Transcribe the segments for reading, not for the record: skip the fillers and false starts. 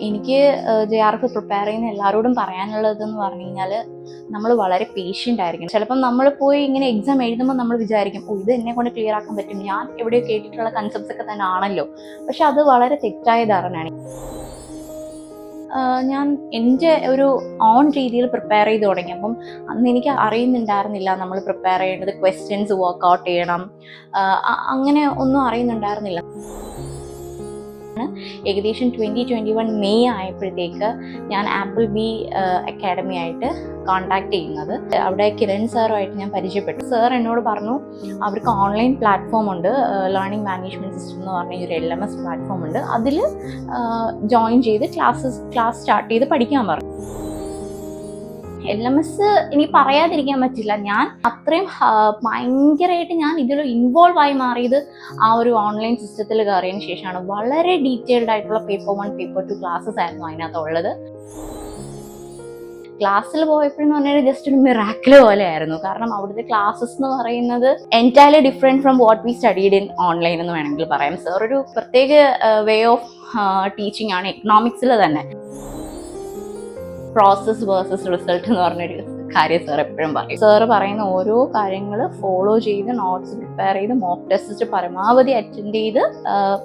എനിക്ക് JRF prepare ചെയ്യുന്ന എല്ലാവരോടും പറയാനുള്ളതെന്ന് പറഞ്ഞു കഴിഞ്ഞാൽ നമ്മൾ വളരെ പേഷ്യൻ്റ് ആയിരിക്കും. ചിലപ്പം നമ്മൾ പോയി ഇങ്ങനെ എക്സാം എഴുതുമ്പോൾ നമ്മൾ വിചാരിക്കും ഇത് എന്നെ കൊണ്ട് ക്ലിയർ ആക്കാൻ പറ്റും, ഞാൻ എവിടെയോ കേട്ടിട്ടുള്ള കൺസെപ്റ്റ്സ് ഒക്കെ തന്നെ ആണല്ലോ. പക്ഷെ അത് വളരെ തെറ്റായ ധാരണയാണ്. ഞാൻ എൻ്റെ ഒരു ഓൺ രീതിയിൽ പ്രിപ്പയർ ചെയ്ത് തുടങ്ങി. അപ്പം അന്ന് എനിക്ക് അറിയുന്നുണ്ടായിരുന്നില്ല നമ്മൾ പ്രിപ്പയർ ചെയ്യേണ്ടത് ക്വസ്റ്റ്യൻസ് വർക്ക്ഔട്ട് ചെയ്യണം, അങ്ങനെ ഒന്നും അറിയുന്നുണ്ടായിരുന്നില്ല. ഏകദേശം 2021 മെയ് ആയപ്പോഴത്തേക്ക് ഞാൻ ആപ്പിൾബി അക്കാഡമി ആയിട്ട് കോൺടാക്ട് ചെയ്യുന്നത്. അവിടെ കിരൺ സാറുമായിട്ട് ഞാൻ പരിചയപ്പെട്ടു. സാർ എന്നോട് പറഞ്ഞു അവർക്ക് ഓൺലൈൻ പ്ലാറ്റ്ഫോം ഉണ്ട്, ലേണിംഗ് മാനേജ്മെൻറ്റ് സിസ്റ്റം എന്ന് പറഞ്ഞ ഒരു LMS പ്ലാറ്റ്ഫോം ഉണ്ട്, അതിൽ ജോയിൻ ചെയ്ത് ക്ലാസ് സ്റ്റാർട്ട് ചെയ്ത് പഠിക്കാൻ പറഞ്ഞു. LMS ഇനി പറയാതിരിക്കാൻ പറ്റില്ല. ഞാൻ അത്രയും ഭയങ്കരമായിട്ട് ഞാൻ ഇതിൽ ഇൻവോൾവ് ആയി മാറിയത് ആ ഒരു ഓൺലൈൻ സിസ്റ്റത്തിൽ കയറിയതിന് ശേഷമാണ്. വളരെ ഡീറ്റെയിൽഡ് ആയിട്ടുള്ള പേപ്പർ 1 പേപ്പർ 2 ക്ലാസ്സസ് ആയിരുന്നു അതിനകത്തുള്ളത്. ക്ലാസ്സിൽ പോയപ്പോഴെന്ന് പറഞ്ഞാൽ ജസ്റ്റ് ഒരു മിറാക്കിൾ പോലെ ആയിരുന്നു. കാരണം അവിടുത്തെ ക്ലാസ്സസ് എന്ന് പറയുന്നത് entirely different from what we studied in online എന്ന് വേണമെങ്കിൽ പറയാം. സാർ ഒരു പ്രത്യേക വേ ഓഫ് ടീച്ചിങ് ആണ്. എക്കണോമിക്സിൽ തന്നെ പ്രോസസ് വേഴ്സസ് റിസൾട്ട് എന്ന് പറഞ്ഞൊരു കാര്യം സാർ എപ്പോഴും പറയും. സാറ് പറയുന്ന ഓരോ കാര്യങ്ങൾ ഫോളോ ചെയ്ത് നോട്ട്സ് പ്രിപ്പയർ ചെയ്ത് മോക്ക് ടെസ്റ്റ് പരമാവധി അറ്റൻഡ് ചെയ്ത്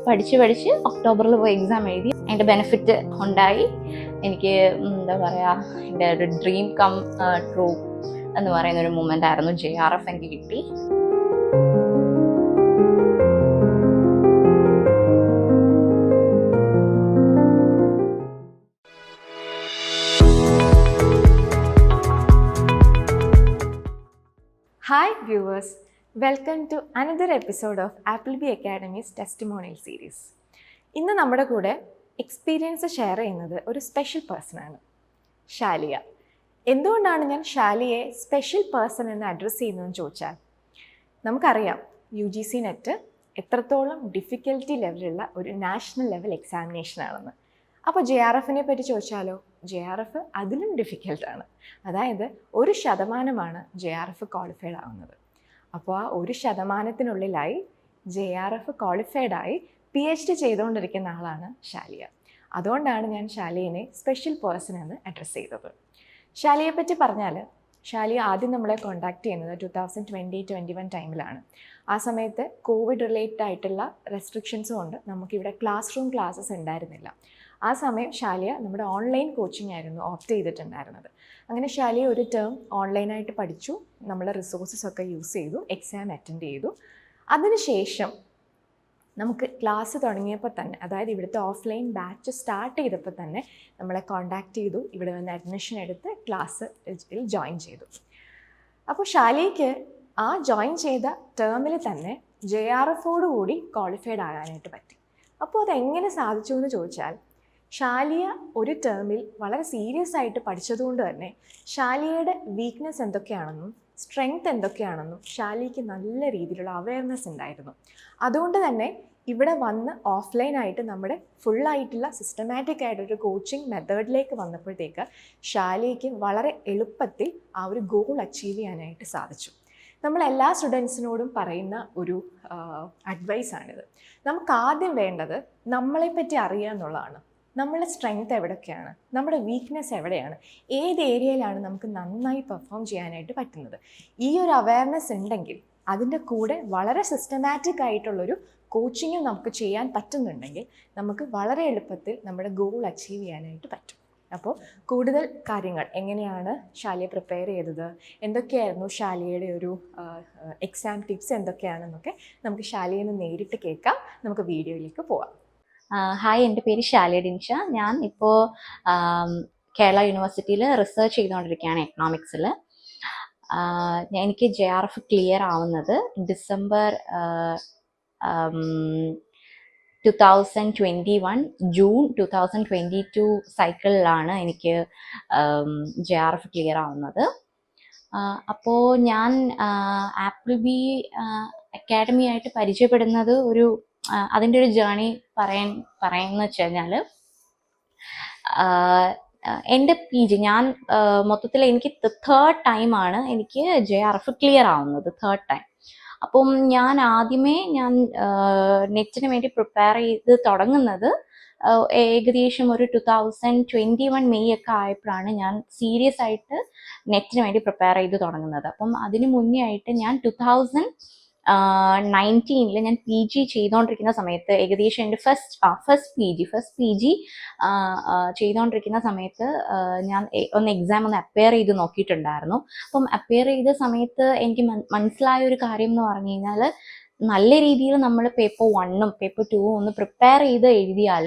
പഠിച്ച് ഒക്ടോബറിൽ പോയി എക്സാം എഴുതി. അതിൻ്റെ ബെനിഫിറ്റ് ഉണ്ടായി. എനിക്ക് എന്താ പറയുക, എൻ്റെ ഒരു ഡ്രീം കം ട്രൂ എന്ന് പറയുന്ന ഒരു മൂമെൻ്റ് ആയിരുന്നു. JRF എനിക്ക് കിട്ടി. Hi viewers, welcome to another episode of Appleby Academy's Testimonial Series. ഇന്ന് നമ്മുടെ കൂടെ എക്സ്പീരിയൻസ് ഷെയർ ചെയ്യുന്നത് ഒരു സ്പെഷ്യൽ പേഴ്സണാണ്, ഷാലിയ. എന്തുകൊണ്ടാണ് ഞാൻ ഷാലിയെ സ്പെഷ്യൽ പേഴ്സൺ എന്ന് അഡ്രസ്സ് ചെയ്യുന്നതെന്ന് ചോദിച്ചാൽ, നമുക്കറിയാം UGC നെറ്റ് എത്രത്തോളം ഡിഫിക്കൽറ്റി ലെവലുള്ള ഒരു നാഷണൽ ലെവൽ എക്സാമിനേഷനാണെന്ന്. അപ്പോൾ JRFനെ പറ്റി ചോദിച്ചാലോ, JRF അതിലും ഡിഫിക്കൽട്ടാണ്. അതായത് 1% JRF ക്വാളിഫൈഡ് ആവുന്നത്. അപ്പോൾ ആ 1%-നുള്ളിലായി JRF ക്വാളിഫൈഡായി PhD ചെയ്തുകൊണ്ടിരിക്കുന്ന ആളാണ് ഷാലിയ. അതുകൊണ്ടാണ് ഞാൻ ഷാലിയനെ സ്പെഷ്യൽ പേഴ്സൺ എന്ന് അഡ്രസ്സ് ചെയ്തത്. ഷാലിയെ പറ്റി പറഞ്ഞാൽ, ഷാലിയ ആദ്യം നമ്മളെ കോൺടാക്ട് ചെയ്യുന്നത് 2020-21 ടൈമിലാണ്. ആ സമയത്ത് കോവിഡ് റിലേറ്റഡ് ആയിട്ടുള്ള റെസ്ട്രിക്ഷൻസ് കൊണ്ട് നമുക്കിവിടെ ക്ലാസ് റൂം ക്ലാസ്സസ് ഉണ്ടായിരുന്നില്ല. ആ സമയം ഷാലിയ നമ്മുടെ ഓൺലൈൻ കോച്ചിങ് ആയിരുന്നു ഓപ്റ്റ് ചെയ്തിട്ടുണ്ടായിരുന്നത്. അങ്ങനെ ഷാലിയ ഒരു ടേം ഓൺലൈനായിട്ട് പഠിച്ചു, നമ്മളെ റിസോഴ്സസ് ഒക്കെ യൂസ് ചെയ്തു, എക്സാം അറ്റൻഡ് ചെയ്തു. അതിനുശേഷം നമുക്ക് ക്ലാസ് തുടങ്ങിയപ്പോൾ തന്നെ, അതായത് ഇവിടുത്തെ ഓഫ്ലൈൻ ബാച്ച് സ്റ്റാർട്ട് ചെയ്തപ്പോൾ തന്നെ നമ്മളെ കോൺടാക്റ്റ് ചെയ്തു. ഇവിടെ വന്ന് അഡ്മിഷൻ എടുത്ത് ക്ലാസ്സിൽ ജോയിൻ ചെയ്തു. അപ്പോൾ ഷാലിയയ്ക്ക് ആ ജോയിൻ ചെയ്ത ടേമിൽ തന്നെ JRFോട് കൂടി ക്വാളിഫൈഡ് ആകാനായിട്ട് പറ്റി. അപ്പോൾ അതെങ്ങനെ സാധിച്ചു എന്ന് ചോദിച്ചാൽ, ഷാലിയ ഒരു ടേമിൽ വളരെ സീരിയസ് ആയിട്ട് പഠിച്ചതുകൊണ്ട് തന്നെ ഷാലിയയുടെ വീക്ക്നെസ് എന്തൊക്കെയാണെന്നും സ്ട്രെങ്ത് എന്തൊക്കെയാണെന്നും ഷാലിയയ്ക്ക് നല്ല രീതിയിലുള്ള അവയർനെസ് ഉണ്ടായിരുന്നു. അതുകൊണ്ട് തന്നെ ഇവിടെ വന്ന് ഓഫ്ലൈനായിട്ട് നമ്മുടെ ഫുള്ളായിട്ടുള്ള സിസ്റ്റമാറ്റിക് ആയിട്ടൊരു കോച്ചിങ് മെത്തേഡിലേക്ക് വന്നപ്പോഴത്തേക്ക് ഷാലിയയ്ക്ക് വളരെ എളുപ്പത്തിൽ ആ ഒരു ഗോൾ അച്ചീവ് ചെയ്യാനായിട്ട് സാധിച്ചു. നമ്മൾ എല്ലാ സ്റ്റുഡൻസിനോടും പറയുന്ന ഒരു അഡ്വൈസാണിത്. നമുക്ക് ആദ്യം വേണ്ടത് നമ്മളെപ്പറ്റി അറിയുക എന്നുള്ളതാണ്. നമ്മളുടെ സ്ട്രെങ്ത് എവിടെയൊക്കെയാണ്, നമ്മുടെ വീക്ക്നെസ് എവിടെയാണ്, ഏത് ഏരിയയിലാണ് നമുക്ക് നന്നായി പെർഫോം ചെയ്യാനായിട്ട് പറ്റുന്നത്. ഈ ഒരു അവയർനെസ് ഉണ്ടെങ്കിൽ അതിൻ്റെ കൂടെ വളരെ സിസ്റ്റമാറ്റിക് ആയിട്ടുള്ളൊരു കോച്ചിങ്ങും നമുക്ക് ചെയ്യാൻ പറ്റുന്നുണ്ടെങ്കിൽ നമുക്ക് വളരെ എളുപ്പത്തിൽ നമ്മുടെ ഗോൾ അച്ചീവ് ചെയ്യാനായിട്ട് പറ്റും. അപ്പോൾ കൂടുതൽ കാര്യങ്ങൾ, എങ്ങനെയാണ് ഷാലിയ പ്രിപ്പയർ ചെയ്തത്, എന്തൊക്കെയായിരുന്നു ഷാലിയയുടെ ഒരു എക്സാം ടിപ്സ് എന്തൊക്കെയാണെന്നൊക്കെ നമുക്ക് ഷാലിയയിൽ നിന്ന് നേരിട്ട് കേൾക്കാം. നമുക്ക് വീഡിയോയിലേക്ക് പോവാം. ഹായ്, എൻ്റെ പേര് ഷാലിയ ഡിൻഷ. ഞാൻ ഇപ്പോൾ കേരള യൂണിവേഴ്സിറ്റിയിൽ റിസർച്ച് ചെയ്തുകൊണ്ടിരിക്കുകയാണ് എക്കണോമിക്സിൽ. എനിക്ക് JRF ക്ലിയർ ആവുന്നത് ഡിസംബർ 2021 ജൂൺ 2022 സൈക്കിളിലാണ് എനിക്ക് JRF ക്ലിയർ ആവുന്നത്. അപ്പോൾ ഞാൻ ആപ്പിൾബി അക്കാഡമി ആയിട്ട് പരിചയപ്പെടുന്നത് അതിൻ്റെ ഒരു ജേർണി പറയുന്ന വെച്ച് കഴിഞ്ഞാൽ, എൻ്റെ PG ഞാൻ മൊത്തത്തിൽ എനിക്ക് തേർഡ് ടൈമാണ് എനിക്ക് JRF ക്ലിയർ ആവുന്നത്, തേർഡ് ടൈം. അപ്പം ഞാൻ ആദ്യമേ നെറ്റിന് വേണ്ടി പ്രിപ്പയർ ചെയ്ത് തുടങ്ങുന്നത് ഏകദേശം ഒരു 2021 മെയ് ഒക്കെ ആയപ്പോഴാണ് ഞാൻ സീരിയസ് ആയിട്ട് നെറ്റിന് വേണ്ടി പ്രിപ്പയർ ചെയ്ത് തുടങ്ങുന്നത്. അപ്പം അതിന് മുന്നേ ആയിട്ട് ഞാൻ 2019 ഞാൻ PG ചെയ്തുകൊണ്ടിരിക്കുന്ന സമയത്ത് ഏകദേശം എൻ്റെ ഫസ്റ്റ് പി ജി ചെയ്തുകൊണ്ടിരിക്കുന്ന സമയത്ത് ഞാൻ ഒന്ന് എക്സാം ഒന്ന് അപ്പിയർ ചെയ്ത് നോക്കിയിട്ടുണ്ടായിരുന്നു. അപ്പം അപ്പിയർ ചെയ്ത സമയത്ത് എനിക്ക് മനസ്സിലായ ഒരു കാര്യം എന്ന് പറഞ്ഞു കഴിഞ്ഞാൽ, നല്ല രീതിയിൽ നമ്മൾ പേപ്പർ 1ഉം പേപ്പർ 2ഉം ഒന്ന് പ്രിപ്പയർ ചെയ്ത് എഴുതിയാൽ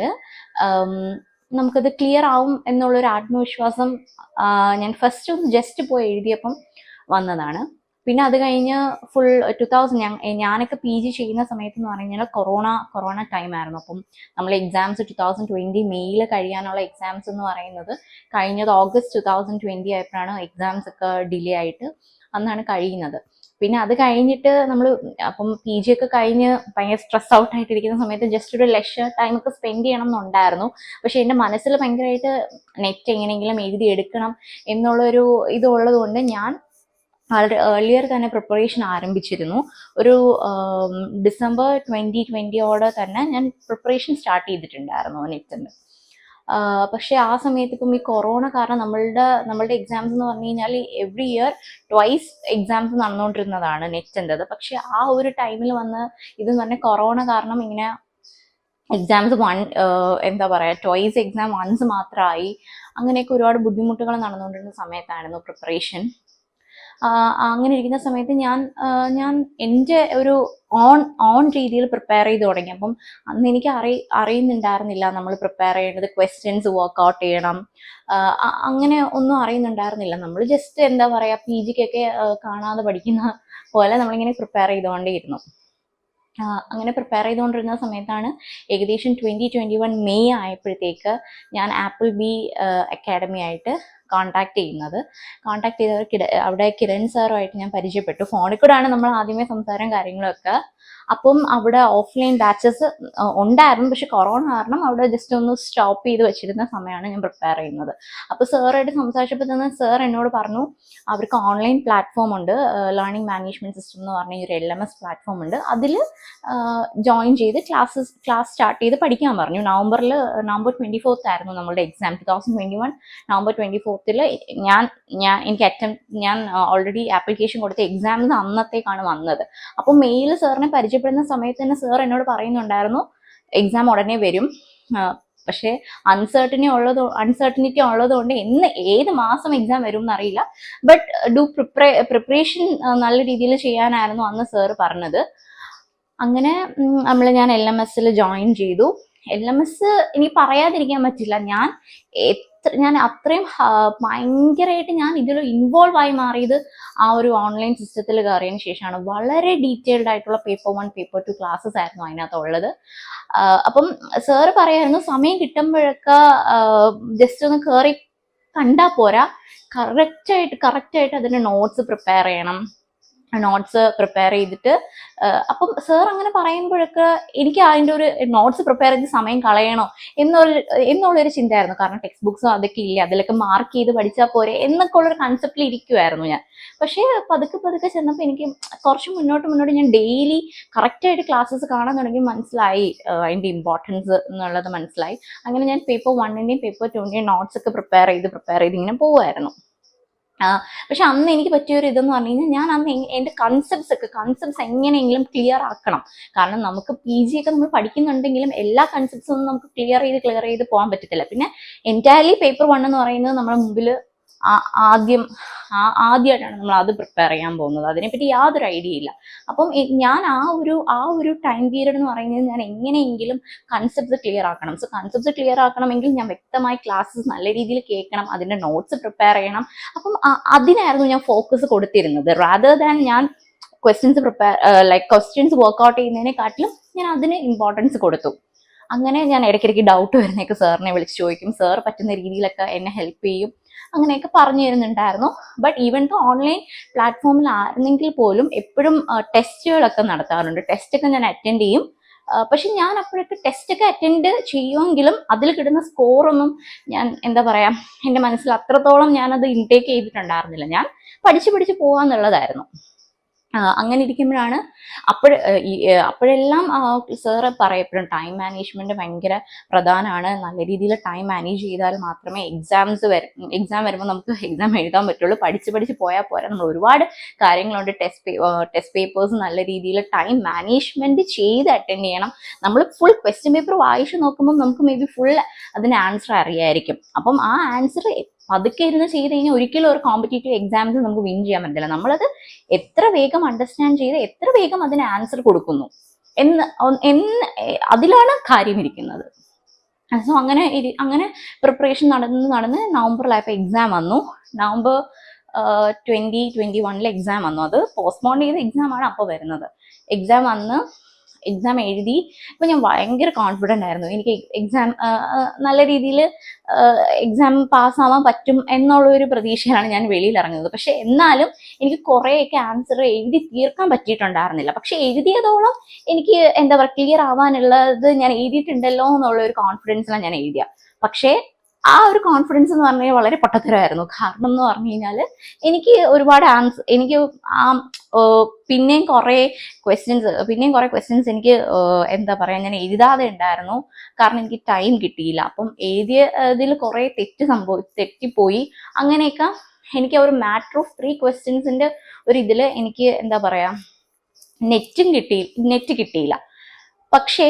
നമുക്കത് ക്ലിയർ ആവും എന്നുള്ളൊരു ആത്മവിശ്വാസം ഞാൻ ഫസ്റ്റ് ഒന്ന് ജസ്റ്റ് പോയി എഴുതിയപ്പം വന്നതാണ്. പിന്നെ അത് കഴിഞ്ഞ് ഫുൾ 2000 ഞാനൊക്കെ PG ചെയ്യുന്ന സമയത്ത് എന്ന് പറഞ്ഞു കഴിഞ്ഞാൽ കൊറോണ ടൈം ആയിരുന്നു. അപ്പം നമ്മൾ എക്സാംസ് 2020 മെയ്യിൽ കഴിയാനുള്ള എക്സാംസ് എന്ന് പറയുന്നത് കഴിഞ്ഞത് ഓഗസ്റ്റ് 2020 ആയപ്പോഴാണ് എക്സാംസ് ഒക്കെ ഡിലേ ആയിട്ട് അന്നാണ് കഴിയുന്നത്. പിന്നെ അത് കഴിഞ്ഞിട്ട് നമ്മൾ അപ്പം PG ഒക്കെ കഴിഞ്ഞ് ഭയങ്കര സ്ട്രെസ് ഔട്ട് ആയിട്ടിരിക്കുന്ന സമയത്ത് ജസ്റ്റ് ഒരു ലെഷർ ടൈം ഒക്കെ സ്പെൻഡ് ചെയ്യണം എന്നുണ്ടായിരുന്നു. പക്ഷെ എൻ്റെ മനസ്സിൽ ഭയങ്കരമായിട്ട് നെറ്റ് എങ്ങനെയെങ്കിലും എഴുതി എടുക്കണം എന്നുള്ളൊരു ഇതുള്ളത് കൊണ്ട് ഞാൻ വളരെ ഏർലിയർ തന്നെ പ്രിപ്പറേഷൻ ആരംഭിച്ചിരുന്നു. ഒരു ഡിസംബർ 2020 തന്നെ ഞാൻ പ്രിപ്പറേഷൻ സ്റ്റാർട്ട് ചെയ്തിട്ടുണ്ടായിരുന്നു നെറ്റിൻ്റെ. പക്ഷെ ആ സമയത്ത് ഇപ്പം ഈ കൊറോണ കാരണം നമ്മളുടെ എക്സാംസ് എന്ന് പറഞ്ഞു കഴിഞ്ഞാൽ എവറി ഇയർ ട്വൈസ് എക്സാംസ് നടന്നുകൊണ്ടിരുന്നതാണ് നെറ്റിൻ്റെത്. പക്ഷെ ആ ഒരു ടൈമിൽ ഇതെന്ന് പറഞ്ഞാൽ കൊറോണ കാരണം ഇങ്ങനെ എക്സാംസ് എന്താ പറയുക, ട്വൈസ് എക്സാം വൺസ് മാത്രമായി. അങ്ങനെയൊക്കെ ഒരുപാട് ബുദ്ധിമുട്ടുകൾ നടന്നുകൊണ്ടിരുന്ന സമയത്തായിരുന്നു പ്രിപ്പറേഷൻ. അങ്ങനെ ഇരിക്കുന്ന സമയത്ത് ഞാൻ എൻ്റെ ഒരു ഓൺ രീതിയിൽ പ്രിപ്പയർ ചെയ്ത് തുടങ്ങി. അപ്പം അന്ന് എനിക്ക് അറിയുന്നുണ്ടായിരുന്നില്ല നമ്മൾ പ്രിപ്പയർ ചെയ്യേണ്ടത് ക്വസ്റ്റ്യൻസ് വർക്ക്ഔട്ട് ചെയ്യണം, അങ്ങനെ ഒന്നും അറിയുന്നുണ്ടായിരുന്നില്ല. നമ്മൾ ജസ്റ്റ് എന്താ പറയുക, PGക്കൊക്കെ കാണാതെ പഠിക്കുന്ന പോലെ നമ്മളിങ്ങനെ പ്രിപ്പയർ ചെയ്തുകൊണ്ടേയിരുന്നു. അങ്ങനെ പ്രിപ്പയർ ചെയ്തുകൊണ്ടിരുന്ന സമയത്താണ് ഏകദേശം 2021 മെയ് ആയപ്പോഴത്തേക്ക് ഞാൻ ആപ്പിൾ ബി അക്കാഡമി ആയിട്ട് കോൺടാക്ട് ചെയ്തവർ അവിടെ കിരൺ സാറുമായിട്ട് ഞാൻ പരിചയപ്പെട്ടു. ഫോണിൽ കൂടെയാണ് നമ്മൾ ആദ്യമേ സംസാരം കാര്യങ്ങളൊക്കെ. അപ്പം അവിടെ ഓഫ്ലൈൻ ബാച്ചസ് ഉണ്ടായിരുന്നു, പക്ഷെ കൊറോണ കാരണം അവിടെ ജസ്റ്റ് ഒന്ന് സ്റ്റോപ്പ് ചെയ്ത് വെച്ചിരുന്ന സമയമാണ് ഞാൻ പ്രിപ്പയർ ചെയ്യുന്നത്. അപ്പോൾ സാറായിട്ട് സംസാരിച്ചപ്പോൾ തന്നെ സാർ എന്നോട് പറഞ്ഞു അവർക്ക് ഓൺലൈൻ പ്ലാറ്റ്ഫോം ഉണ്ട്, ലേണിംഗ് മാനേജ്മെന്റ് സിസ്റ്റം എന്ന് പറഞ്ഞ ഒരു LMS പ്ലാറ്റ്ഫോം ഉണ്ട്, അതിൽ ജോയിൻ ചെയ്ത് ക്ലാസ് സ്റ്റാർട്ട് ചെയ്ത് പഠിക്കാൻ പറഞ്ഞു. നവംബർ 24 ആയിരുന്നു നമ്മളുടെ എക്സാം. 2021 നവംബർ 24 ഞാൻ ഓൾറെഡി ആപ്ലിക്കേഷൻ കൊടുത്ത എക്സാംസ് അന്നത്തേക്കാണ് വന്നത്. അപ്പോൾ മെയിൽ സാറിനെ പരിചയപ്പെടുന്ന സമയത്ത് തന്നെ സാർ എന്നോട് പറയുന്നുണ്ടായിരുന്നു എക്സാം ഉടനെ വരും, പക്ഷേ അൺസർട്ടനിറ്റി ഉള്ളത് കൊണ്ട് ഏത് മാസം എക്സാം വരും എന്നറിയില്ല, ബട്ട് പ്രിപ്പറേഷൻ നല്ല രീതിയിൽ ചെയ്യാനായിരുന്നു അന്ന് സാർ പറഞ്ഞത്. അങ്ങനെ ഞാൻ LMSൽ ജോയിൻ ചെയ്തു. LMS എനിക്ക് പറയാതിരിക്കാൻ പറ്റില്ല, ഞാൻ അത്രയും ഭയങ്കരമായിട്ട് ഞാൻ ഇതിൽ ഇൻവോൾവ് ആയി മാറിയത് ആ ഒരു ഓൺലൈൻ സിസ്റ്റത്തിൽ കയറിയതിന് ശേഷമാണ്. വളരെ ഡീറ്റെയിൽഡ് ആയിട്ടുള്ള പേപ്പർ 1 പേപ്പർ 2 ക്ലാസ്സസ് ആയിരുന്നു അതിനകത്തുള്ളത്. അപ്പം സാറ് പറയായിരുന്നു സമയം കിട്ടുമ്പോഴൊക്കെ ജസ്റ്റ് ഒന്ന് കയറി കണ്ടാൽ പോരാ, കറക്റ്റായിട്ട് അതിൻ്റെ നോട്ട്സ് പ്രിപ്പയർ ചെയ്യണം. ചെയ്തിട്ട് അപ്പം സാർ അങ്ങനെ പറയുമ്പോഴൊക്കെ എനിക്ക് അതിൻ്റെ ഒരു നോട്ട്സ് പ്രിപ്പയർ ചെയ്ത് സമയം കളയണോ എന്നുള്ളൊരു ചിന്തയായിരുന്നു. കാരണം ടെക്സ്റ്റ് ബുക്സും അതൊക്കെ ഇല്ല, അതിലൊക്കെ മാർക്ക് ചെയ്ത് പഠിച്ചാൽ പോരെ എന്നൊക്കെ ഉള്ളൊരു കൺസെപ്റ്റിൽ ഇരിക്കുമായിരുന്നു ഞാൻ. പക്ഷേ പതുക്കെ ചെന്നപ്പോൾ എനിക്ക് കുറച്ച് മുന്നോട്ട് ഞാൻ ഡെയിലി കറക്റ്റായിട്ട് ക്ലാസ്സസ് കാണാൻ തുടങ്ങി, മനസ്സിലായി അതിൻ്റെ ഇമ്പോർട്ടൻസ് എന്നുള്ളത് മനസ്സിലായി. അങ്ങനെ ഞാൻ പേപ്പർ 1ൻ്റെയും പേപ്പർ 2ൻ്റെയും നോട്ട്സ് ഒക്കെ പ്രിപ്പയർ ചെയ്ത് ഇങ്ങനെ പോവുമായിരുന്നു. പക്ഷെ അന്ന് എനിക്ക് പറ്റിയൊരു ഇതെന്ന് പറഞ്ഞു കഴിഞ്ഞാൽ ഞാൻ അന്ന് എൻ്റെ കൺസെപ്റ്റ്സ് എങ്ങനെയെങ്കിലും ക്ലിയർ ആക്കണം. കാരണം നമുക്ക് PG ഒക്കെ നമ്മൾ പഠിക്കുന്നുണ്ടെങ്കിലും എല്ലാ കൺസെപ്റ്റ്സും ഒന്നും നമുക്ക് ക്ലിയർ ചെയ്ത് പോകാൻ പറ്റത്തില്ല. പിന്നെ എൻറ്റയർലി പേപ്പർ 1 എന്ന് പറയുന്നത് നമ്മുടെ മുമ്പിൽ ആദ്യമായിട്ടാണ് നമ്മൾ അത് പ്രിപ്പയർ ചെയ്യാൻ പോകുന്നത്. അതിനെപ്പറ്റി യാതൊരു ഐഡിയ ഇല്ല. അപ്പം ഞാൻ ആ ഒരു ടൈം പീരീഡ് എന്ന് പറയുന്നത് ഞാൻ എങ്ങനെയെങ്കിലും കൺസെപ്റ്റ്സ് ക്ലിയർ ആക്കണം. സോ കൺസെപ്റ്റ്സ് ക്ലിയർ ആക്കണമെങ്കിൽ ഞാൻ വ്യക്തമായി ക്ലാസ്സസ് നല്ല രീതിയിൽ കേൾക്കണം, അതിൻ്റെ നോട്ട്സ് പ്രിപ്പയർ ചെയ്യണം. അപ്പം അതിനായിരുന്നു ഞാൻ ഫോക്കസ് കൊടുത്തിരുന്നത്. റാദർ ദാൻ ഞാൻ ക്വസ്റ്റ്യൻസ് വർക്ക്ഔട്ട് ചെയ്യുന്നതിനെക്കാട്ടിലും ഞാൻ അതിന് ഇമ്പോർട്ടൻസ് കൊടുത്തു. അങ്ങനെ ഞാൻ ഇടയ്ക്കിടയ്ക്ക് ഡൗട്ട് വരുന്നേക്ക് സാറിനെ വിളിച്ച് ചോദിക്കും. സാർ പറ്റുന്ന രീതിയിലൊക്കെ എന്നെ ഹെൽപ്പ് ചെയ്യും, അങ്ങനെയൊക്കെ പറഞ്ഞു തരുന്നുണ്ടായിരുന്നു. ബട്ട് ഈവൻ ദോ ഓൺലൈൻ പ്ലാറ്റ്ഫോമിൽ ആയിരുന്നെങ്കിൽ പോലും എപ്പോഴും ടെസ്റ്റുകളൊക്കെ നടത്താറുണ്ട്. ടെസ്റ്റൊക്കെ ഞാൻ അറ്റൻഡ് ചെയ്യും. പക്ഷെ ഞാൻ അപ്പോഴൊക്കെ ടെസ്റ്റൊക്കെ അറ്റൻഡ് ചെയ്യുമെങ്കിലും അതിൽ കിട്ടുന്ന സ്കോറൊന്നും ഞാൻ എന്താ പറയുക, എൻ്റെ മനസ്സിൽ അത്രത്തോളം ഞാനത് ഇൻടേക്ക് ചെയ്തിട്ടുണ്ടായിരുന്നില്ല. ഞാൻ പഠിച്ച് പോകാന്നുള്ളതായിരുന്നു. അങ്ങനെ ഇരിക്കുമ്പോഴാണ് അപ്പോഴെല്ലാം സാറ് പറയപ്പെടും ടൈം മാനേജ്മെന്റ് ഭയങ്കര പ്രധാനമാണ്. നല്ല രീതിയിൽ ടൈം മാനേജ് ചെയ്താൽ മാത്രമേ എക്സാം വരുമ്പോൾ നമുക്ക് എക്സാം എഴുതാൻ പറ്റുള്ളൂ. പഠിച്ച് പോയാൽ പോരാ, നമ്മൾ ഒരുപാട് കാര്യങ്ങളുണ്ട്. ടെസ്റ്റ് പേപ്പേഴ്സ് നല്ല രീതിയിൽ ടൈം മാനേജ്മെന്റ് ചെയ്ത് അറ്റൻഡ് ചെയ്യണം. നമ്മൾ ഫുൾ ക്വസ്റ്റ്യൻ പേപ്പർ വായിച്ചു നോക്കുമ്പോൾ നമുക്ക് മേ ബി ഫുൾ അതിന് ആൻസർ അറിയായിരിക്കും. അപ്പം ആ ആൻസർ പതുക്കെ ഇരുന്ന് ചെയ്ത് കഴിഞ്ഞാൽ ഒരിക്കലും ഒരു കോമ്പറ്റേറ്റീവ് എക്സാംസിൽ നമുക്ക് വിൻ ചെയ്യാൻ പറ്റില്ല. നമ്മളത് എത്ര വേഗം അണ്ടർസ്റ്റാൻഡ് ചെയ്ത് എത്ര വേഗം അതിന് ആൻസർ കൊടുക്കുന്നു അതിലാണ് കാര്യം ഇരിക്കുന്നത്. സോ അങ്ങനെ പ്രിപ്പറേഷൻ നടന്ന് നവംബറിലായപ്പോൾ എക്സാം വന്നു. നവംബർ 2021 എക്സാം വന്നു. അത് പോസ്റ്റ്പോൺ ചെയ്ത എക്സാമാണ് അപ്പോൾ വരുന്നത്. എക്സാം എഴുതി. ഇപ്പം ഞാൻ ഭയങ്കര കോൺഫിഡൻ്റ് ആയിരുന്നു. എനിക്ക് എക്സാം നല്ല രീതിയിൽ എക്സാം പാസ്സാവാൻ പറ്റും എന്നുള്ളൊരു പ്രതീക്ഷയാണ് ഞാൻ വെളിയിൽ ഇറങ്ങുന്നത്. പക്ഷെ എന്നാലും എനിക്ക് കുറേയൊക്കെ ആൻസർ എഴുതി തീർക്കാൻ പറ്റിയിട്ടുണ്ടായിരുന്നില്ല. പക്ഷെ എഴുതിയതോളം എനിക്ക് എന്താ പറയുക ക്ലിയർ ആവാനുള്ളത് ഞാൻ എഴുതിയിട്ടുണ്ടല്ലോ എന്നുള്ള ഒരു കോൺഫിഡൻസിലാണ് ഞാൻ എഴുതിയ. പക്ഷേ ആ ഒരു കോൺഫിഡൻസ് എന്ന് പറഞ്ഞു കഴിഞ്ഞാൽ വളരെ പൊട്ടത്തരമായിരുന്നു. കാരണം എന്ന് പറഞ്ഞു കഴിഞ്ഞാൽ എനിക്ക് ഒരുപാട് എനിക്ക് പിന്നെയും കുറേ ക്വസ്റ്റ്യൻസ് എനിക്ക് എന്താ പറയുക ഞാൻ എഴുതാതെ ഉണ്ടായിരുന്നു. കാരണം എനിക്ക് ടൈം കിട്ടിയില്ല. അപ്പം എഴുതിയതിൽ കുറേ തെറ്റിപ്പോയി. അങ്ങനെയൊക്കെ എനിക്ക് ഒരു മാറ്റർ ഓഫ് 3 ക്വസ്റ്റ്യൻസിന്റെ ഒരു ഇതിൽ എനിക്ക് എന്താ പറയുക നെറ്റ് കിട്ടിയില്ല. പക്ഷേ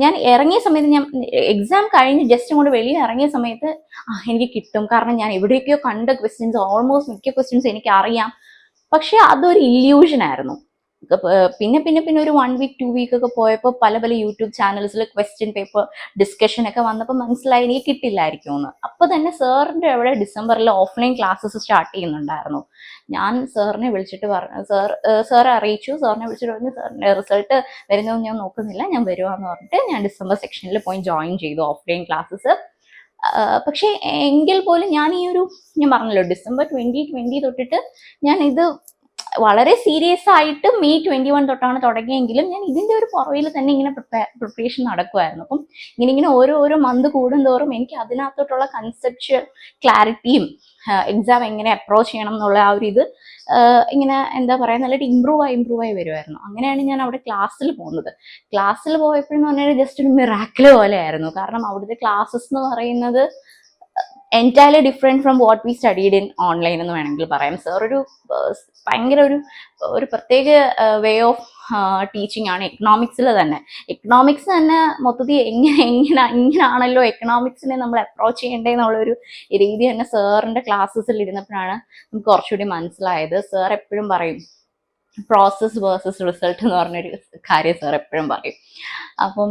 ഞാൻ ഇറങ്ങിയ സമയത്ത് ഞാൻ എക്സാം കഴിഞ്ഞ് ജസ്റ്റ് അങ്ങോട്ട് വെളിയിൽ ഇറങ്ങിയ സമയത്ത് എനിക്ക് കിട്ടും. കാരണം ഞാൻ എവിടെയൊക്കെയോ കണ്ട ക്വസ്റ്റ്യൻസ് ഓൾമോസ്റ്റ് മിക്ക ക്വസ്റ്റ്യൻസ് എനിക്ക് അറിയാം. പക്ഷെ അതൊരു ഇല്യൂഷൻ ആയിരുന്നു. പിന്നെ ഒരു 1 വീക്ക് 2 വീക്ക് ഒക്കെ പോയപ്പോൾ പല യൂട്യൂബ് ചാനൽസിൽ ക്വസ്റ്റ്യൻ പേപ്പർ ഡിസ്കഷൻ ഒക്കെ വന്നപ്പോൾ മനസ്സിലായി എനിക്ക് കിട്ടില്ലായിരിക്കും എന്ന്. അപ്പോൾ തന്നെ സാറിൻ്റെ അവിടെ ഡിസംബറിൽ ഓഫ്ലൈൻ ക്ലാസ്സസ് സ്റ്റാർട്ട് ചെയ്യുന്നുണ്ടായിരുന്നു. ഞാൻ സാറിനെ വിളിച്ചിട്ട് പറഞ്ഞു, സാറെ അറിയിച്ചു. സാറിനെ വിളിച്ചിട്ട് പറഞ്ഞു സാറിൻ്റെ റിസൾട്ട് വരുന്നതെന്ന് ഞാൻ നോക്കുന്നില്ല, ഞാൻ വരുവാന്ന് പറഞ്ഞിട്ട് ഞാൻ ഡിസംബർ സെക്ഷനിൽ പോയി ജോയിൻ ചെയ്തു ഓഫ്ലൈൻ ക്ലാസ്സസ്. പക്ഷേ എങ്കിൽ പോലും ഞാൻ ഞാൻ പറഞ്ഞല്ലോ ഡിസംബർ 2020 തൊട്ടിട്ട് ഞാൻ ഇത് വളരെ സീരിയസ് ആയിട്ട് May 21 തൊട്ടാണ് തുടങ്ങിയെങ്കിലും ഞാൻ ഇതിന്റെ ഒരു പുറകിൽ തന്നെ ഇങ്ങനെ പ്രിപ്പറേഷൻ നടക്കുമായിരുന്നു. അപ്പം ഇങ്ങനെ ഓരോ മന്ത് കൂടുന്തോറും എനിക്ക് അതിനകത്തോട്ടുള്ള കൺസെപ്ച്വൽ ക്ലാരിറ്റിയും എക്സാം എങ്ങനെ അപ്രോച്ച് ചെയ്യണം എന്നുള്ള ആ ഒരു ഇത് ഇങ്ങനെ എന്താ പറയുക നല്ലതായിട്ട് ഇമ്പ്രൂവ് ആയി വരുമായിരുന്നു. അങ്ങനെയാണ് ഞാൻ അവിടെ ക്ലാസ്സിൽ പോകുന്നത്. ക്ലാസ്സിൽ പോയപ്പോഴെന്ന് പറഞ്ഞാൽ ജസ്റ്റ് ഒരു മിറാക്കിൾ പോലെയായിരുന്നു. കാരണം അവിടുത്തെ ക്ലാസ്സസ് എന്ന് പറയുന്നത് entirely different from what we studied in online എന്ന് വേണമെങ്കിൽ പറയാം. സാർ ഭയങ്കര ഒരു പ്രത്യേക വേ ഓഫ് ടീച്ചിങ് ആണ്. എക്കണോമിക്സിൽ തന്നെ മൊത്തത്തിൽ ഇങ്ങനാണല്ലോ എക്കണോമിക്സിനെ നമ്മൾ അപ്രോച്ച് ചെയ്യേണ്ടതെന്നുള്ളൊരു രീതി തന്നെ സാറിൻ്റെ ക്ലാസ്സസിൽ ഇരുന്നപ്പോഴാണ് നമുക്ക് കുറച്ചുകൂടി മനസ്സിലായത്. സാർ എപ്പോഴും പറയും പ്രോസസ് വേഴ്സസ് റിസൾട്ട് എന്ന് പറഞ്ഞൊരു കാര്യം സാർ എപ്പോഴും പറയും. അപ്പം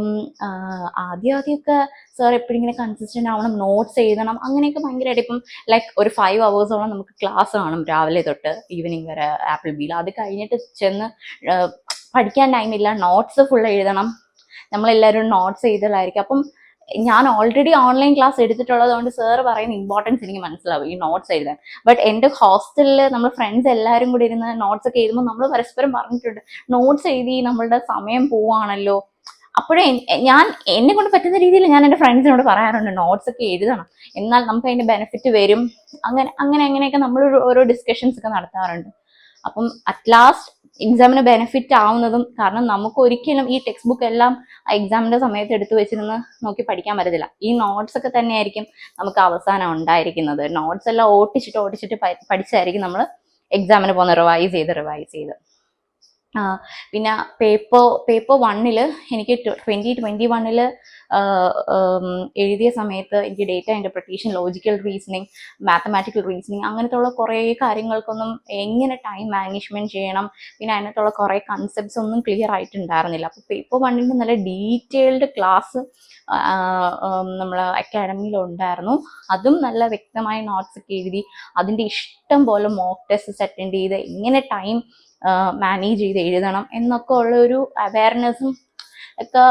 ആദ്യമൊക്കെ സാർ എപ്പോഴും ഇങ്ങനെ കൺസിസ്റ്റൻ്റ് ആവണം, നോട്ട്സ് എഴുതണം, അങ്ങനെയൊക്കെ ഭയങ്കരമായിട്ട്. ഇപ്പം ലൈക്ക് ഒരു 5 hours നമുക്ക് ക്ലാസ് കാണും രാവിലെ തൊട്ട് ഈവനിങ് വരെ ആപ്പിൾ ബിയിൽ. അത് കഴിഞ്ഞിട്ട് ചെന്ന് പഠിക്കാൻ ടൈമില്ല, നോട്ട്സ് ഫുൾ എഴുതണം. നമ്മളെല്ലാവരും നോട്ട്സ് എഴുതലായിരിക്കും. അപ്പം ഞാൻ ഓൾറെഡി ഓൺലൈൻ ക്ലാസ് എടുത്തിട്ടുള്ളത് കൊണ്ട് സാറ് പറയുന്ന ഇമ്പോർട്ടൻസ് എനിക്ക് മനസ്സിലാവും ഈ നോട്ട്സ് എഴുതാൻ. ബട്ട് എൻ്റെ ഹോസ്റ്റലിൽ നമ്മൾ ഫ്രണ്ട്സ് എല്ലാവരും കൂടി ഇരുന്ന് നോട്ട്സ് ഒക്കെ എഴുതുമ്പോൾ നമ്മൾ പരസ്പരം പറഞ്ഞിട്ടുണ്ട് നോട്ട്സ് എഴുതി നമ്മളുടെ സമയം പോവാണല്ലോ. അപ്പോഴേ എന്നെ കൊണ്ട് പറ്റുന്ന രീതിയിൽ ഞാൻ എൻ്റെ ഫ്രണ്ട്സിനോട് പറയാറുണ്ട് നോട്ട്സ് ഒക്കെ എഴുതണം, എന്നാൽ നമുക്ക് അതിൻ്റെ ബെനിഫിറ്റ് വരും. അങ്ങനെയൊക്കെ നമ്മൾ ഓരോ ഡിസ്കഷൻസ് ഒക്കെ നടത്താറുണ്ട്. അപ്പം അറ്റ് ലാസ്റ്റ് എക്സാമിന് ബെനിഫിറ്റ് ആവുന്നതും, കാരണം നമുക്ക് ഒരിക്കലും ഈ ടെക്സ്റ്റ് ബുക്ക് എല്ലാം എക്സാമിന്റെ സമയത്ത് എടുത്തു വെച്ചിരുന്ന് നോക്കി പഠിക്കാൻ പറ്റത്തില്ല. ഈ നോട്ട്സ് ഒക്കെ തന്നെയായിരിക്കും നമുക്ക് അവസാനം ഉണ്ടായിരിക്കുന്നത്. നോട്ട്സ് എല്ലാം ഓട്ടിച്ചിട്ട് പഠിച്ചായിരിക്കും നമ്മൾ എക്സാമിന് പോകുന്ന റിവൈസ് ചെയ്ത്. പിന്നെ പേപ്പർ 1 എനിക്ക് 2021 എഴുതിയ സമയത്ത് എനിക്ക് data interpretation, logical reasoning, mathematical reasoning അങ്ങനത്തുള്ള കുറേ കാര്യങ്ങൾക്കൊന്നും എങ്ങനെ ടൈം മാനേജ്മെൻറ്റ് ചെയ്യണം, പിന്നെ അതിനകത്തുള്ള കുറേ കൺസെപ്റ്റ്സ് ഒന്നും ക്ലിയർ ആയിട്ടുണ്ടായിരുന്നില്ല. അപ്പോൾ പേപ്പർ 1 നല്ല ഡീറ്റെയിൽഡ് ക്ലാസ് നമ്മൾ അക്കാഡമിയിലുണ്ടായിരുന്നു. അതും നല്ല വ്യക്തമായ നോട്ട്സ് ഒക്കെ എഴുതി അതിൻ്റെ ഇഷ്ടം പോലെ മോക്ക് ടെസ്റ്റ്സ് അറ്റൻഡ് ചെയ്ത് എങ്ങനെ ടൈം മാനേജ് ചെയ്ത് എഴുതണം എന്നൊക്കെ ഉള്ള ഒരു അവയർനെസ്സും ഒക്കെ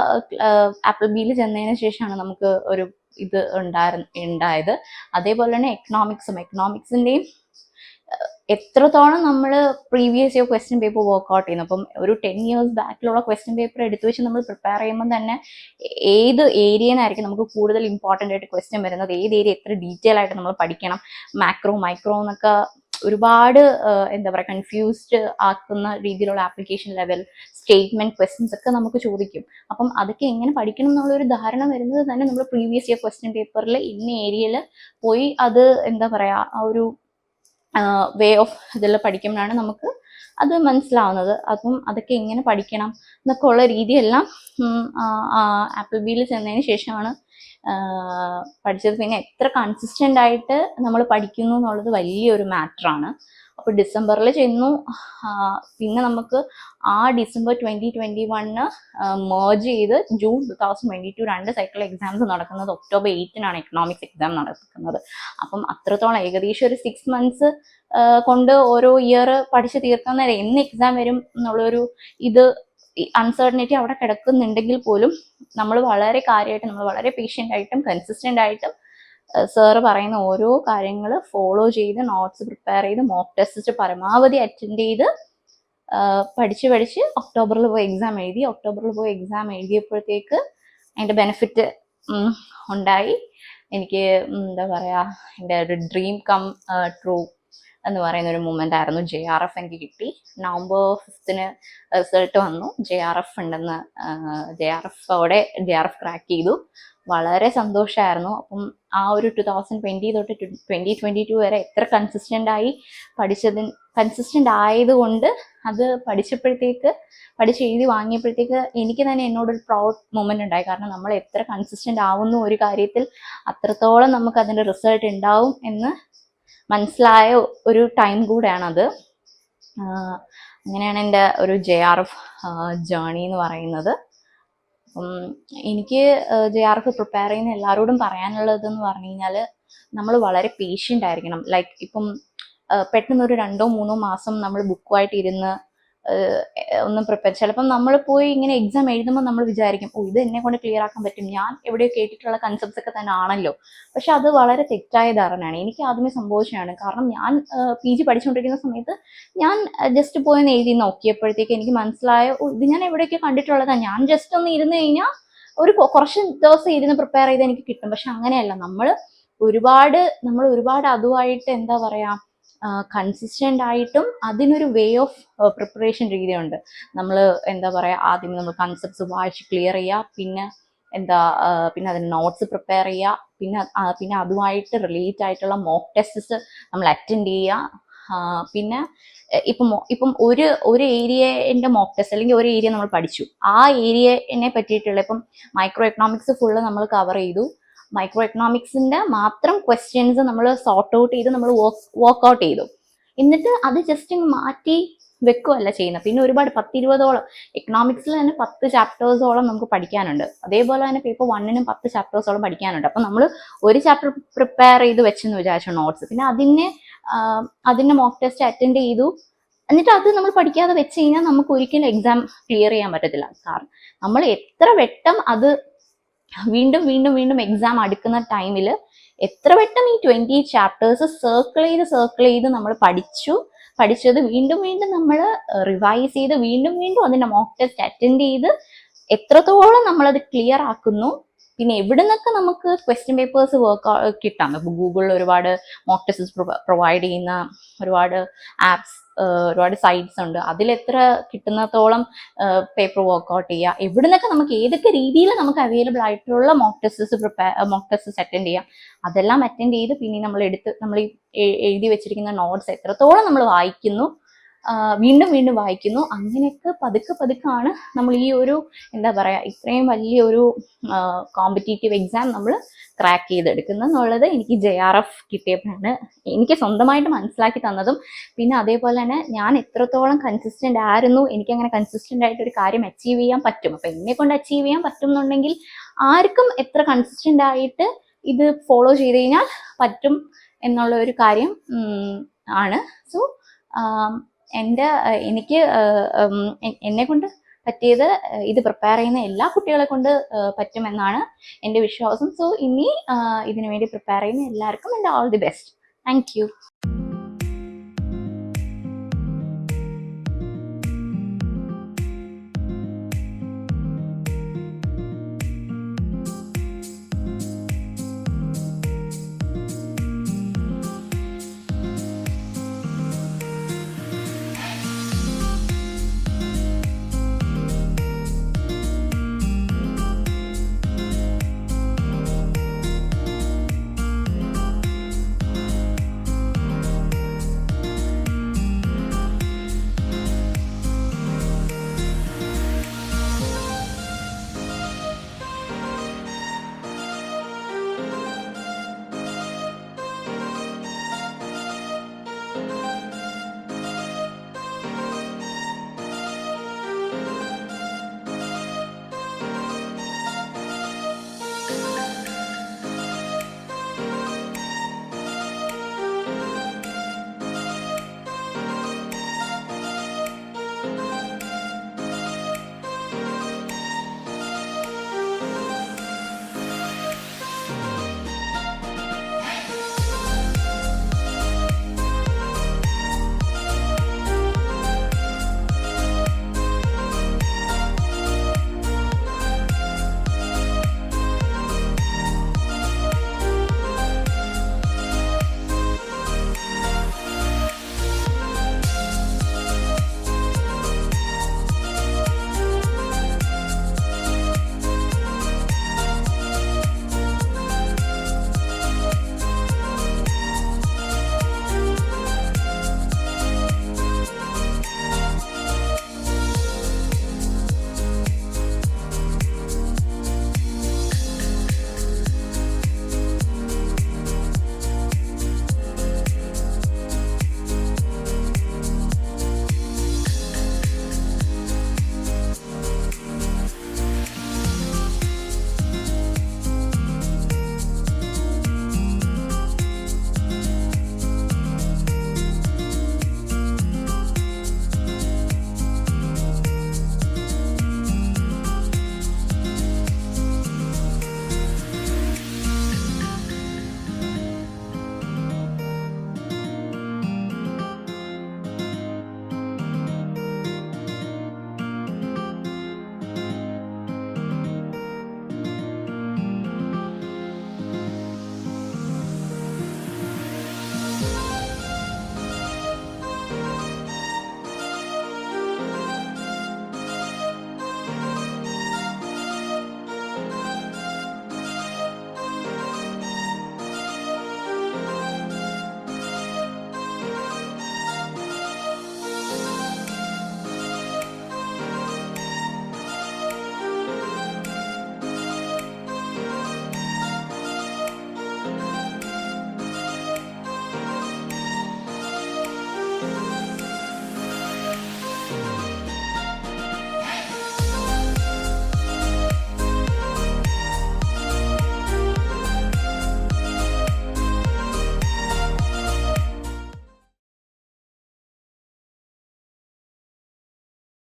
ആപ്പിൾ ബിയിൽ ചെന്നതിന് ശേഷമാണ് നമുക്ക് ഒരു ഇത് ഉണ്ടായത്. അതേപോലെ തന്നെ എക്കണോമിക്സിൻ്റെയും എത്രത്തോളം നമ്മൾ previous year question paper work out ചെയ്യുന്നു. അപ്പം ഒരു 10 years ബാക്കിലുള്ള ക്വസ്റ്റ്യൻ പേപ്പർ എടുത്തു വെച്ച് നമ്മൾ പ്രിപ്പയർ ചെയ്യുമ്പോൾ തന്നെ ഏത് ഏരിയനായിരിക്കും നമുക്ക് കൂടുതൽ ഇമ്പോർട്ടൻ്റ് ആയിട്ട് ക്വസ്റ്റ്യൻ വരുന്നത്, ഏത് ഏരിയ എത്ര ഡീറ്റെയിൽ ആയിട്ട് നമ്മൾ പഠിക്കണം, മാക്രോ മൈക്രോ എന്നൊക്കെ ഒരുപാട് എന്താ പറയുക കൺഫ്യൂസ്ഡ് ആക്കുന്ന രീതിയിലുള്ള ആപ്ലിക്കേഷൻ ലെവൽ സ്റ്റേറ്റ്മെന്റ് ക്വസ്റ്റ്യൻസ് ഒക്കെ നമുക്ക് ചോദിക്കും. അപ്പം അതൊക്കെ എങ്ങനെ പഠിക്കണം എന്നുള്ളൊരു ധാരണ വരുന്നത് തന്നെ നമ്മൾ പ്രീവിയസ് ഇയർ ക്വസ്റ്റ്യൻ പേപ്പറിൽ ഇന്ന ഏരിയയിൽ പോയി അത് എന്താ പറയുക ആ ഒരു വേ ഓഫ് ഇതിൽ പഠിക്കുമ്പോഴാണ് നമുക്ക് അത് മനസ്സിലാവുന്നത്. അപ്പം അതൊക്കെ എങ്ങനെ പഠിക്കണം എന്നൊക്കെ ഉള്ള രീതിയെല്ലാം ആപ്പിൾ ബിയിൽ ചെന്നതിന് ശേഷമാണ് പഠിച്ചത്. പിന്നെ എത്ര കൺസിസ്റ്റൻ്റ് ആയിട്ട് നമ്മൾ പഠിക്കുന്നു എന്നുള്ളത് വലിയൊരു മാറ്ററാണ്. അപ്പോൾ ഡിസംബറിൽ ചെന്നു. പിന്നെ നമുക്ക് ആ ഡിസംബർ 2021 മേർജ് ചെയ്ത് ജൂൺ 2022 2 സൈക്കിൾ എക്സാംസ് നടക്കുന്നത്. ഒക്ടോബർ 8 എക്കണോമിക്സ് എക്സാം നടക്കുന്നത്. അപ്പം അത്രത്തോളം ഏകദേശം ഒരു 6 months കൊണ്ട് ഓരോ ഇയർ പഠിച്ച് തീർക്കുന്ന എന്ന് എക്സാം വരും എന്നുള്ളൊരു ഇത് അൺസർട്ടനിറ്റി അവിടെ കിടക്കുന്നുണ്ടെങ്കിൽ പോലും നമ്മൾ വളരെ കാര്യമായിട്ട് നമ്മൾ വളരെ പേഷ്യൻ്റ് ആയിട്ടും കൺസിസ്റ്റൻ്റ് ആയിട്ടും സാറ് പറയുന്ന ഓരോ കാര്യങ്ങൾ ഫോളോ ചെയ്ത് നോട്ട്സ് പ്രിപ്പയർ ചെയ്ത് മോക്ക് ടെസ്റ്റ് പരമാവധി അറ്റൻഡ് ചെയ്ത് പഠിച്ച് ഒക്ടോബറിൽ പോയി എക്സാം എഴുതിയപ്പോഴത്തേക്ക് അതിൻ്റെ ബെനിഫിറ്റ് ഉണ്ടായി. എനിക്ക് എന്താ പറയുക എൻ്റെ ഒരു ഡ്രീം കം ട്രൂ എന്ന് പറയുന്ന ഒരു മൂമെൻ്റ് ആയിരുന്നു. JRF എനിക്ക് കിട്ടി. നവംബർ 5 റിസൾട്ട് വന്നു. JRF ഉണ്ടെന്ന് JRF ക്രാക്ക് ചെയ്തു. വളരെ സന്തോഷമായിരുന്നു. അപ്പം ആ ഒരു 2020 തൊട്ട് 2022 വരെ എത്ര കൺസിസ്റ്റൻ്റ് ആയതുകൊണ്ട് അത് പഠിച്ചെഴുതി വാങ്ങിയപ്പോഴത്തേക്ക് എനിക്ക് തന്നെ എന്നോടൊരു പ്രൗഡ് മൊമെൻ്റ് ഉണ്ടായി. കാരണം നമ്മൾ എത്ര കൺസിസ്റ്റൻ്റ് ആവുന്നു ഒരു കാര്യത്തിൽ അത്രത്തോളം നമുക്ക് അതിൻ്റെ റിസൾട്ട് ഉണ്ടാവും എന്ന് മനസ്സിലായ ഒരു ടൈം കൂടെയാണത്. അങ്ങനെയാണ് എൻ്റെ ഒരു JRF ജേർണി എന്ന് പറയുന്നത്. എനിക്ക് JRF പ്രിപ്പയർ ചെയ്യുന്ന എല്ലാവരോടും പറയാനുള്ളതെന്ന് പറഞ്ഞു കഴിഞ്ഞാൽ നമ്മൾ വളരെ പേഷ്യൻ്റ് ആയിരിക്കണം. ലൈക്ക് ഇപ്പം പെട്ടെന്നൊരു 2-3 മാസം നമ്മൾ ബുക്കുമായിട്ട് ഇരുന്ന് ഒന്നും പ്രിപ്പയർ, ചിലപ്പം നമ്മൾ പോയി ഇങ്ങനെ എക്സാം എഴുതുമ്പോൾ നമ്മൾ വിചാരിക്കും ഇത് എന്നെ കൊണ്ട് ക്ലിയർ ആക്കാൻ പറ്റും, ഞാൻ എവിടെയോ കേട്ടിട്ടുള്ള കൺസെപ്റ്റ്സ് ഒക്കെ തന്നെ ആണല്ലോ. പക്ഷെ അത് വളരെ തെറ്റായ ധാരണയാണ്. എനിക്ക് ആദ്യമേ സംഭവിച്ചതാണ്. കാരണം ഞാൻ PG പഠിച്ചുകൊണ്ടിരിക്കുന്ന സമയത്ത് ഞാൻ ജസ്റ്റ് പോയി എഴുതി നോക്കിയപ്പോഴത്തേക്ക് എനിക്ക് മനസ്സിലായ ഇത് ഞാൻ എവിടെയൊക്കെ കണ്ടിട്ടുള്ളതാണ്. ഞാൻ ജസ്റ്റ് ഒന്ന് ഇരുന്ന് കഴിഞ്ഞാൽ കുറച്ച് ദിവസം ഇരുന്ന് പ്രിപ്പയർ ചെയ്ത് എനിക്ക് കിട്ടും. പക്ഷെ അങ്ങനെയല്ല, നമ്മൾ ഒരുപാട് അതുമായിട്ട് എന്താ പറയാ കൺസിസ്റ്റൻ്റ് ആയിട്ടും അതിനൊരു വേ ഓഫ് പ്രിപ്പറേഷൻ രീതിയുണ്ട്. നമ്മൾ എന്താ പറയുക ആദ്യം നമ്മൾ കൺസെപ്റ്റ്സ് വായിച്ച് ക്ലിയർ ചെയ്യുക, പിന്നെ അതിന് നോട്ട്സ് പ്രിപ്പയർ ചെയ്യുക, പിന്നെ അതുമായിട്ട് റിലേറ്റ് ആയിട്ടുള്ള മോക്ക് ടെസ്റ്റസ് നമ്മൾ അറ്റൻഡ് ചെയ്യുക. പിന്നെ ഇപ്പം ഒരു ഏരിയൻ്റെ മോക്ക് ടെസ്റ്റ് അല്ലെങ്കിൽ ഒരു ഏരിയ നമ്മൾ പഠിച്ചു, ആ ഏരിയനെ പറ്റിയിട്ടുള്ള ഇപ്പം മൈക്രോ എക്കണോമിക്സ് ഫുള്ള് നമ്മൾ കവർ ചെയ്തു. മൈക്രോ എക്കണോമിക്സിന്റെ മാത്രം ക്വസ്റ്റ്യൻസ് നമ്മൾ സോർട്ട് ഔട്ട് ചെയ്ത് നമ്മൾ വർക്ക് ഔട്ട് ചെയ്തു. എന്നിട്ട് അത് ജസ്റ്റ് മാറ്റി വെക്കുകയല്ല ചെയ്യുന്നത്. പിന്നെ ഒരുപാട് 10-20ഓളം എക്കണോമിക്സിൽ തന്നെ 10 ചാപ്റ്റേഴ്സോളം നമുക്ക് പഠിക്കാനുണ്ട്. അതേപോലെ തന്നെ പേപ്പർ 1നും 10 ചാപ്റ്റേഴ്സോളം പഠിക്കാനുണ്ട്. അപ്പം നമ്മൾ ഒരു ചാപ്റ്റർ പ്രിപ്പയർ ചെയ്ത് വെച്ചെന്ന് വിചാരിച്ചു നോട്ട്സ്, പിന്നെ അതിന്റെ മോക്ക് ടെസ്റ്റ് അറ്റൻഡ് ചെയ്തു. എന്നിട്ട് അത് നമ്മൾ പഠിക്കാതെ വെച്ച് കഴിഞ്ഞാൽ നമുക്ക് ഒരിക്കലും എക്സാം ക്ലിയർ ചെയ്യാൻ പറ്റത്തില്ല. കാരണം നമ്മൾ എത്ര വട്ടം അത് വീണ്ടും എക്സാം അടുക്കുന്ന ടൈമിൽ എത്ര വട്ടം ഈ 20 ചാപ്റ്റേഴ്സ് സർക്കിൾ ചെയ്ത് നമ്മൾ പഠിച്ചത് വീണ്ടും നമ്മൾ റിവൈസ് ചെയ്ത് വീണ്ടും അതിന്റെ മോക്ക് ടെസ്റ്റ് അറ്റൻഡ് ചെയ്ത് എത്രത്തോളം നമ്മളത് ക്ലിയർ ആക്കുന്നു. പിന്നെ എവിടെ നിന്നൊക്കെ നമുക്ക് ക്വസ്റ്റ്യൻ പേപ്പേഴ്സ് കിട്ടാം. ഇപ്പോൾ ഗൂഗിളിൽ ഒരുപാട് മോക്ക് ടെസ്റ്റസ് പ്രൊവൈഡ് ചെയ്യുന്ന ഒരുപാട് ആപ്സ്, ഒരുപാട് സൈറ്റ്സ് ഉണ്ട്. അതിലെത്ര കിട്ടുന്നത്തോളം പേപ്പർ വർക്ക്ഔട്ട് ചെയ്യുക, എവിടെ നിന്നൊക്കെ നമുക്ക് ഏതൊക്കെ രീതിയിൽ നമുക്ക് അവൈലബിൾ ആയിട്ടുള്ള മോക്ക് ടെസ്റ്റസ് അറ്റൻഡ് ചെയ്യാം, അതെല്ലാം അറ്റൻഡ് ചെയ്ത് പിന്നെ നമ്മൾ എഴുതി വെച്ചിരിക്കുന്ന നോട്ട്സ് എത്രത്തോളം നമ്മൾ വായിക്കുന്നു, വീണ്ടും വായിക്കുന്നു. അങ്ങനെയൊക്കെ പതുക്കെയാണ് നമ്മൾ ഈ ഒരു എന്താ പറയുക ഇത്രയും വലിയൊരു കോമ്പറ്റീറ്റീവ് എക്സാം നമ്മൾ ക്രാക്ക് ചെയ്തെടുക്കുന്നത് എന്നുള്ളത് എനിക്ക് JRF കിട്ടിയപ്പോഴാണ് എനിക്ക് സ്വന്തമായിട്ട് മനസ്സിലാക്കി തന്നതും. പിന്നെ അതേപോലെ തന്നെ ഞാൻ എത്രത്തോളം കൺസിസ്റ്റൻ്റ് ആയിരുന്നു, എനിക്കങ്ങനെ കൺസിസ്റ്റൻ്റ് ആയിട്ട് ഒരു കാര്യം അച്ചീവ് ചെയ്യാൻ പറ്റും. അപ്പം എന്നെ കൊണ്ട് അച്ചീവ് ചെയ്യാൻ പറ്റും എന്നുണ്ടെങ്കിൽ ആർക്കും എത്ര കൺസിസ്റ്റൻ്റ് ആയിട്ട് ഇത് ഫോളോ ചെയ്ത് കഴിഞ്ഞാൽ പറ്റും എന്നുള്ള ഒരു കാര്യം ആണ്. സോ എനിക്ക് എന്നെ കൊണ്ട് പറ്റിയത് ഇത് പ്രിപ്പയർ ചെയ്യുന്ന എല്ലാ കുട്ടികളെ കൊണ്ട് പറ്റുമെന്നാണ് എൻ്റെ വിശ്വാസം. സോ ഇനി ഇതിനു വേണ്ടി പ്രിപ്പയർ ചെയ്യുന്ന എല്ലാവർക്കും എൻ്റെ all the best. Thank you.